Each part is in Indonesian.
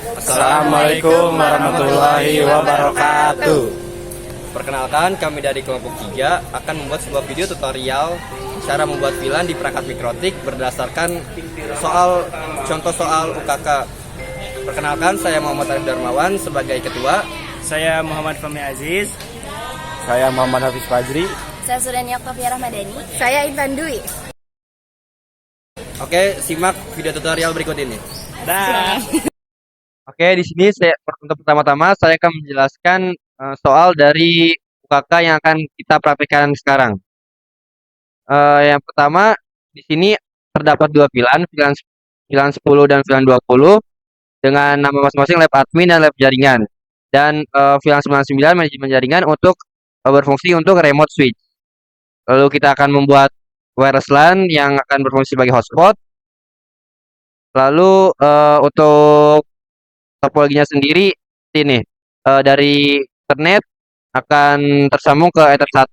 Assalamualaikum warahmatullahi wabarakatuh. Perkenalkan, kami dari kelompok 3 akan membuat sebuah video tutorial cara membuat VLAN di perangkat mikrotik berdasarkan contoh soal UKK. Perkenalkan, saya Muhammad Arif Darmawan sebagai ketua. Saya Muhammad Fahmi Aziz. Saya Muhammad Hafiz Fajri. Saya Surya Oktavia Rahmadani. Saya Intan Dwi. Oke, simak video tutorial berikut ini. Dah. Oke, di sini untuk pertama-tama saya akan menjelaskan soal dari UKK yang akan kita praktikkan sekarang. Yang pertama, di sini terdapat dua VLAN 10 dan VLAN 20 dengan nama masing-masing lab admin dan lab jaringan. Dan VLAN 99 manajemen jaringan untuk berfungsi untuk remote switch. Lalu kita akan membuat wireless LAN yang akan berfungsi sebagai hotspot. Lalu untuk topologinya sendiri ini dari Ethernet akan tersambung ke Ether 1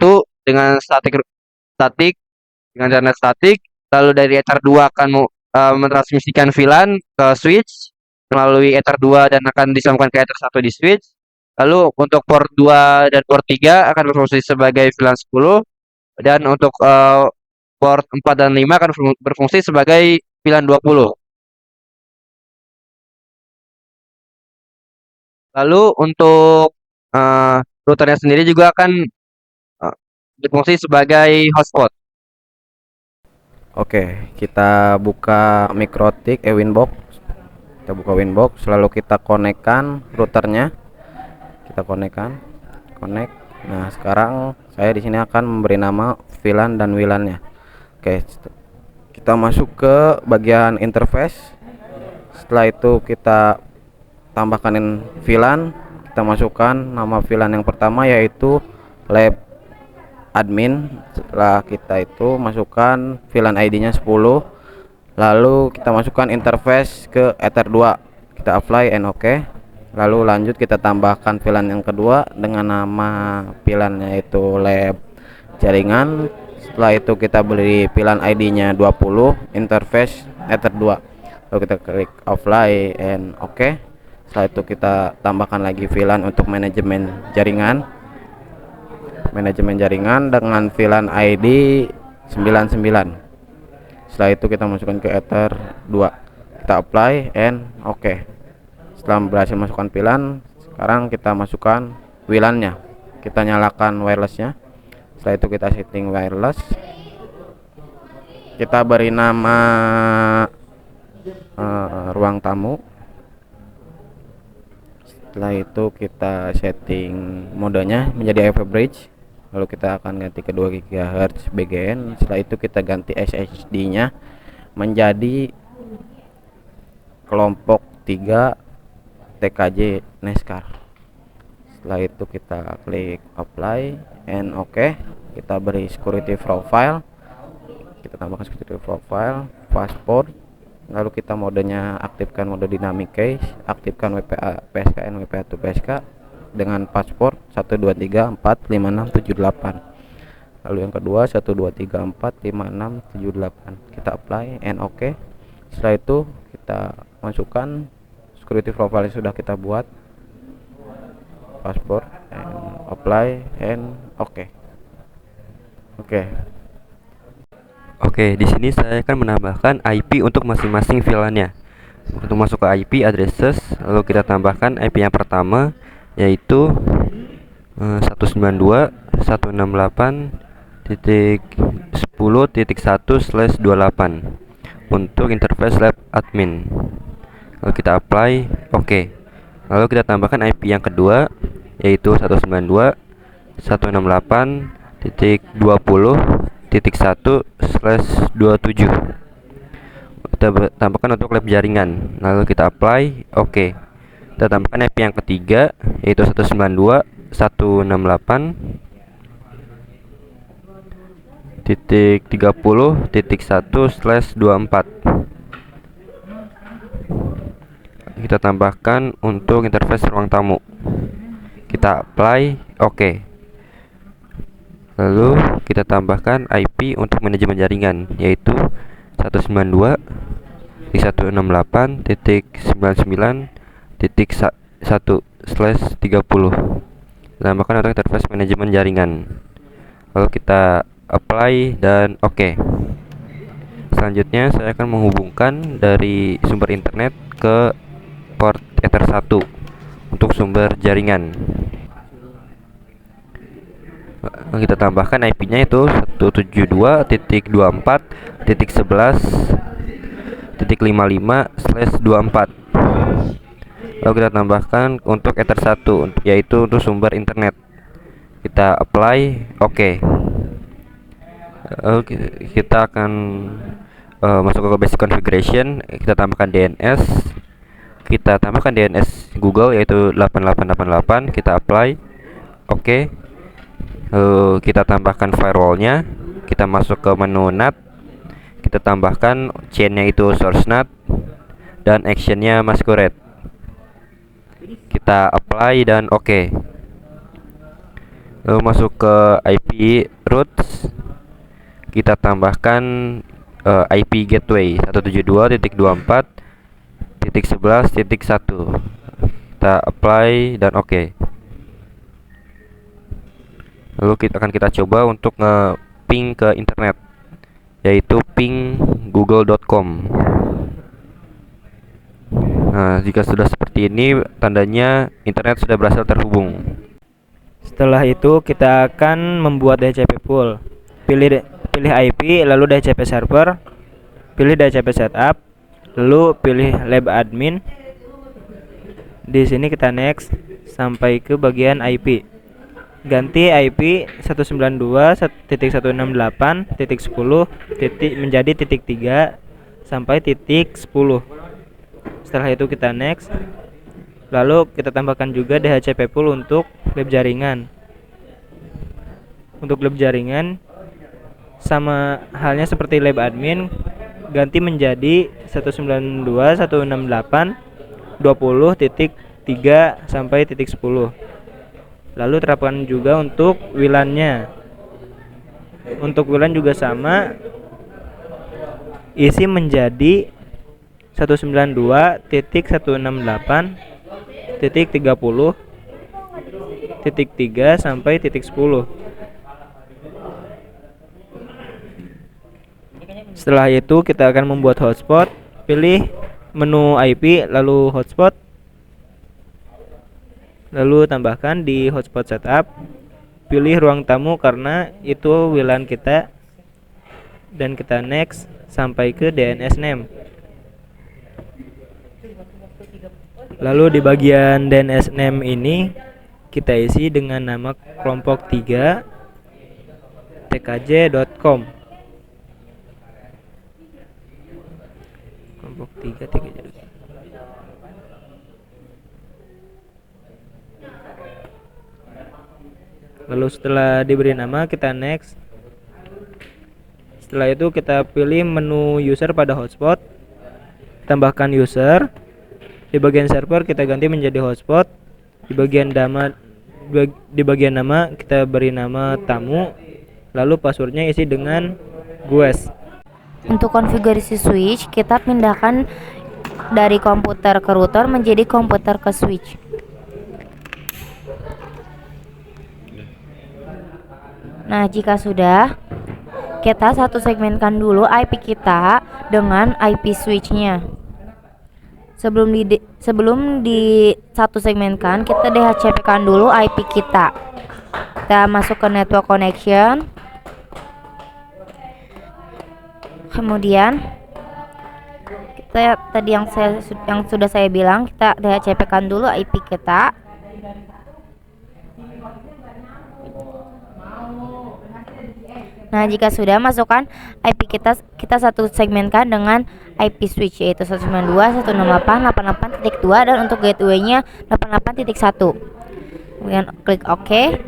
dengan statik dengan jaringan statik. Lalu dari Ether 2 akan mentransmisikan VLAN ke switch melalui Ether 2 dan akan disambungkan ke Ether 1 di switch. Lalu untuk port 2 dan port 3 akan berfungsi sebagai VLAN 10 dan untuk port 4 dan 5 akan berfungsi sebagai VLAN 20. Lalu untuk routernya sendiri juga akan berfungsi sebagai hotspot. Oke, kita buka mikrotik Winbox. Kita buka Winbox, lalu kita konekkan routernya. Kita konekkan, connect. Nah, sekarang saya di sini akan memberi nama VLAN dan WLAN-nya. Oke, kita masuk ke bagian interface. Setelah itu kita tambahkan VLAN, kita masukkan nama VLAN yang pertama yaitu lab admin. Setelah kita itu masukkan VLAN ID-nya 10, lalu kita masukkan interface ke Ether 2, kita apply and OK. Lalu lanjut kita tambahkan VLAN yang kedua dengan nama VLAN yaitu lab jaringan. Setelah itu kita beri VLAN ID-nya 20, interface Ether 2, lalu kita klik apply and OK. Setelah itu kita tambahkan lagi VLAN untuk manajemen jaringan dengan VLAN ID 99. Setelah itu kita masukkan ke Ether 2, kita apply and OK. Setelah berhasil masukkan VLAN, sekarang kita masukkan WLAN-nya, kita nyalakan wireless-nya. Setelah itu kita setting wireless, kita beri nama ruang tamu. Setelah itu kita setting modenya menjadi Average, lalu kita akan ganti ke 2 GHz BGN. Setelah itu kita ganti SSD-nya menjadi kelompok 3 TKJ NESCAR. Setelah itu kita klik apply and OK. Kita beri security profile, kita tambahkan security profile, password. Lalu kita modenya aktifkan mode dynamic cache, aktifkan WPA PSKN WPA to PSK dengan password 12345678. Lalu yang kedua 12345678. Kita apply and OK. Setelah itu kita masukkan security profile yang sudah kita buat, password and apply and OK. Oke, di sini saya akan menambahkan IP untuk masing-masing VLAN-nya. Untuk masuk ke IP addresses, lalu kita tambahkan IP yang pertama yaitu 192.168.10.1/28 untuk interface lab admin. Lalu kita apply, oke. Lalu kita tambahkan IP yang kedua yaitu 192.168.20.1/27. Kita tambahkan untuk lab jaringan, lalu kita apply, oke. Kita tambahkan IP yang ketiga yaitu 192.168.30.1/24. Kita tambahkan untuk interface ruang tamu, kita apply, oke. Lalu kita tambahkan IP untuk manajemen jaringan yaitu 192.168.99 1/30. Tambahkan untuk interface manajemen jaringan. Lalu kita apply dan oke. Selanjutnya saya akan menghubungkan dari sumber internet ke port Ether 1 untuk sumber jaringan. Kita tambahkan IP-nya itu 172.24.11.55/24. Lalu kita tambahkan untuk Ether 1 yaitu untuk sumber internet. Kita apply oke. Lalu kita akan masuk ke basic configuration. Kita tambahkan DNS. Kita tambahkan DNS Google yaitu 8888. Kita apply oke. Lalu kita tambahkan firewallnya. Kita masuk ke menu NAT. Kita tambahkan chainnya itu source NAT dan actionnya masquerade. Kita apply dan oke. Lalu masuk ke IP routes. Kita tambahkan IP gateway 172.24.11.1. Kita apply dan oke. Lalu kita coba untuk nge-ping ke internet yaitu ping google.com. Nah, jika sudah seperti ini tandanya internet sudah berhasil terhubung. Setelah itu kita akan membuat DHCP pool. Pilih IP, lalu DHCP server, pilih DHCP setup, lalu pilih lab admin. Di sini kita next sampai ke bagian IP. Ganti IP 192.168.10 menjadi .3 sampai .10. Setelah itu kita next. Lalu kita tambahkan juga DHCP pool untuk lab jaringan. Untuk lab jaringan sama halnya seperti lab admin, ganti menjadi 192.168.20.3 sampai .10. Lalu terapkan juga untuk WLAN-nya. Untuk WLAN juga sama, isi menjadi 192.168.30.3 sampai .10. Setelah itu kita akan membuat hotspot. Pilih menu IP lalu hotspot, lalu tambahkan di hotspot setup. Pilih ruang tamu karena itu WLAN kita, dan kita next sampai ke DNS name. Lalu di bagian DNS name ini kita isi dengan nama kelompok 3 tkj.com. Kelompok 3 tkj.com. Lalu setelah diberi nama kita next. Setelah itu kita pilih menu user pada hotspot, tambahkan user. Di bagian server kita ganti menjadi hotspot. Di bagian nama kita beri nama tamu. Lalu passwordnya isi dengan gues. Untuk konfigurasi switch, kita pindahkan dari komputer ke router menjadi komputer ke switch. Nah, jika sudah, kita satu segmenkan dulu IP kita dengan IP switch-nya. Sebelum di satu segmenkan, kita DHCP-kan dulu IP kita. Kita masuk ke network connection. Kemudian kita tadi yang sudah saya bilang, kita DHCP-kan dulu IP kita. Nah, jika sudah, masukkan IP kita satu segmenkan dengan IP switch yaitu 192.168.88.2 dan untuk gateway-nya 88.1. Kemudian klik OK.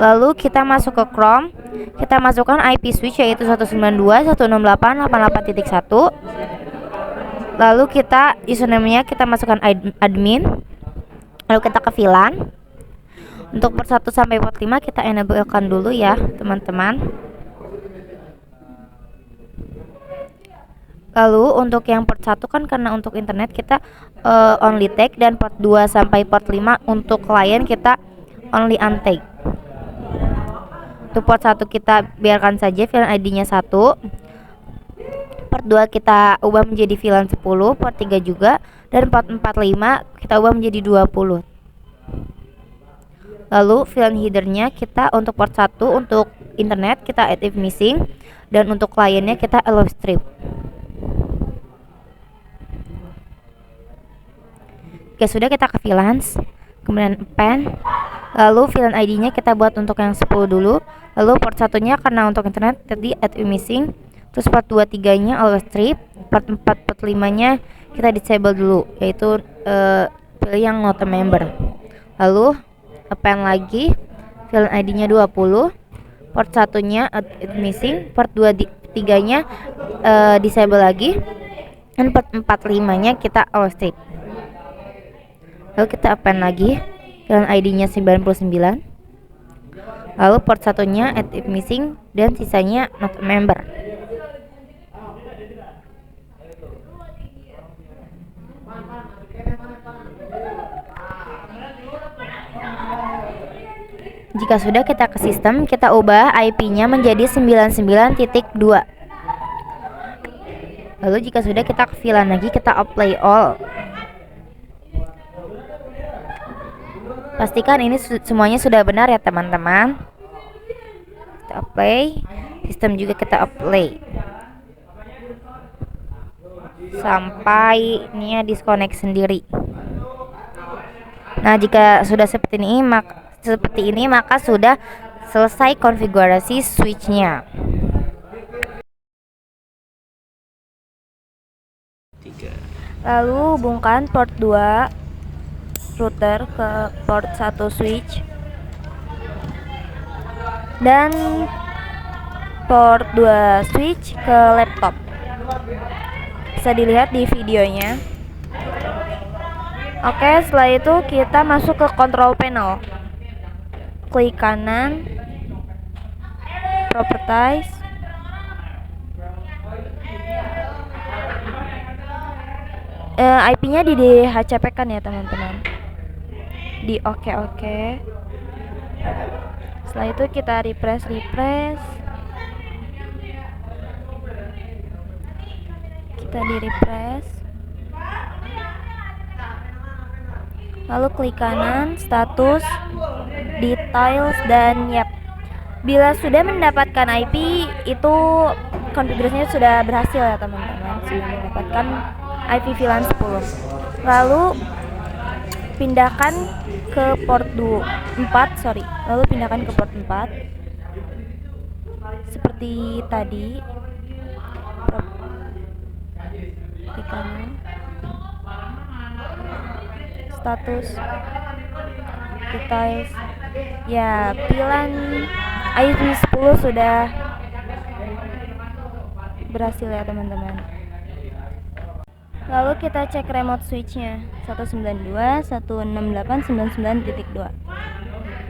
Lalu kita masuk ke Chrome. Kita masukkan IP switch yaitu 192.168.88.1. Lalu kita username-nya kita masukkan admin. Lalu kita ke VLAN. Untuk port 1 sampai port 5 kita enablekan dulu ya, teman-teman. Lalu untuk yang port 1 kan karena untuk internet kita only take, dan port 2 sampai port 5 untuk klien kita only untake. Untuk port 1 kita biarkan saja VLAN ID-nya 1. Port 2 kita ubah menjadi VLAN 10, port 3 juga, dan port 45 kita ubah menjadi 20. Lalu VLAN header-nya kita untuk port 1 untuk internet kita add if missing, dan untuk kliennya kita allow strip. Oke, sudah, kita ke VLANs, kemudian append. Lalu VLAN ID-nya kita buat untuk yang 10 dulu. Lalu port 1-nya karena untuk internet tadi add if missing. Terus port 2 3-nya allow strip. Port 4 port 5-nya kita disable dulu, yaitu pilih yang not a member. Lalu append lagi, VLAN ID-nya 20. Port 1-nya add if missing, port 2 3-nya disable lagi, dan port 4 5-nya kita allow strip. Lalu kita append lagi, VLAN ID-nya 99. Lalu port 1-nya add if missing, dan sisanya not a member. Jika sudah, kita ke sistem, kita ubah IP-nya menjadi 99.2. Lalu jika sudah, kita ke VLAN lagi, kita apply all. Pastikan ini semuanya sudah benar ya teman-teman. Kita apply, sistem juga kita apply sampai ini ya disconnect sendiri. Nah, jika sudah seperti ini maka sudah selesai konfigurasi switch-nya. Lalu hubungkan port 2 router ke port 1 switch dan port 2 switch ke laptop. Bisa dilihat di videonya. Oke, setelah itu kita masuk ke control panel. Klik kanan, properties, IP-nya di DHCP kan ya teman-teman, di oke. Setelah itu kita refresh, kita di refresh, lalu klik kanan, status, details, dan yap. Bila sudah mendapatkan IP, itu konfigurasinya sudah berhasil ya teman-teman, sudah mendapatkan IP VLAN 10. Lalu pindahkan ke port 4, lalu pindahkan ke port 4 seperti tadi. Klik kanan, status, details. Ya, VLAN IP 10 sudah berhasil ya teman-teman. Lalu kita cek remote switch-nya 192.168.99.2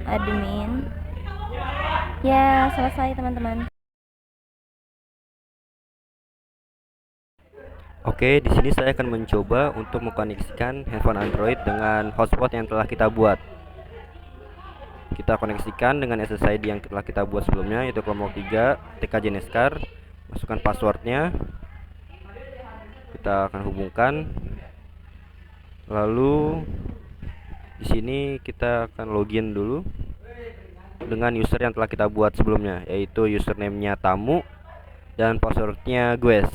admin. Ya, selesai teman-teman. Oke, di sini saya akan mencoba untuk mengkoneksikan handphone Android dengan hotspot yang telah kita buat. Kita koneksikan dengan SSID yang telah kita buat sebelumnya, yaitu kelompok 3 TKJ Neskar. Masukkan passwordnya. Kita akan hubungkan. Lalu di sini kita akan login dulu dengan user yang telah kita buat sebelumnya, yaitu username-nya tamu dan passwordnya guys.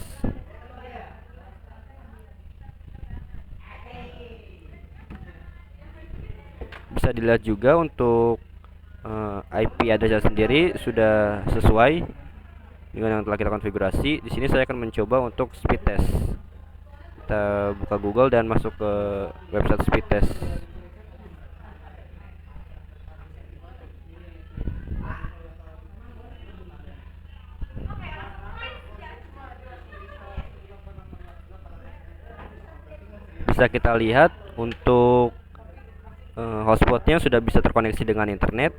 Bisa dilihat juga untuk IP address sendiri sudah sesuai dengan yang telah kita konfigurasi. Di sini saya akan mencoba untuk speed test. Kita buka Google dan masuk ke website speed test. Bisa kita lihat untuk hotspotnya sudah bisa terkoneksi dengan internet.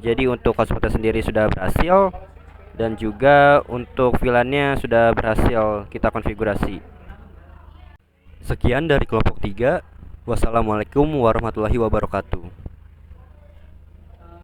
Jadi untuk hotspotnya sendiri sudah berhasil, dan juga untuk VLAN-nya sudah berhasil kita konfigurasi. Sekian dari kelompok 3. Wassalamualaikum warahmatullahi wabarakatuh.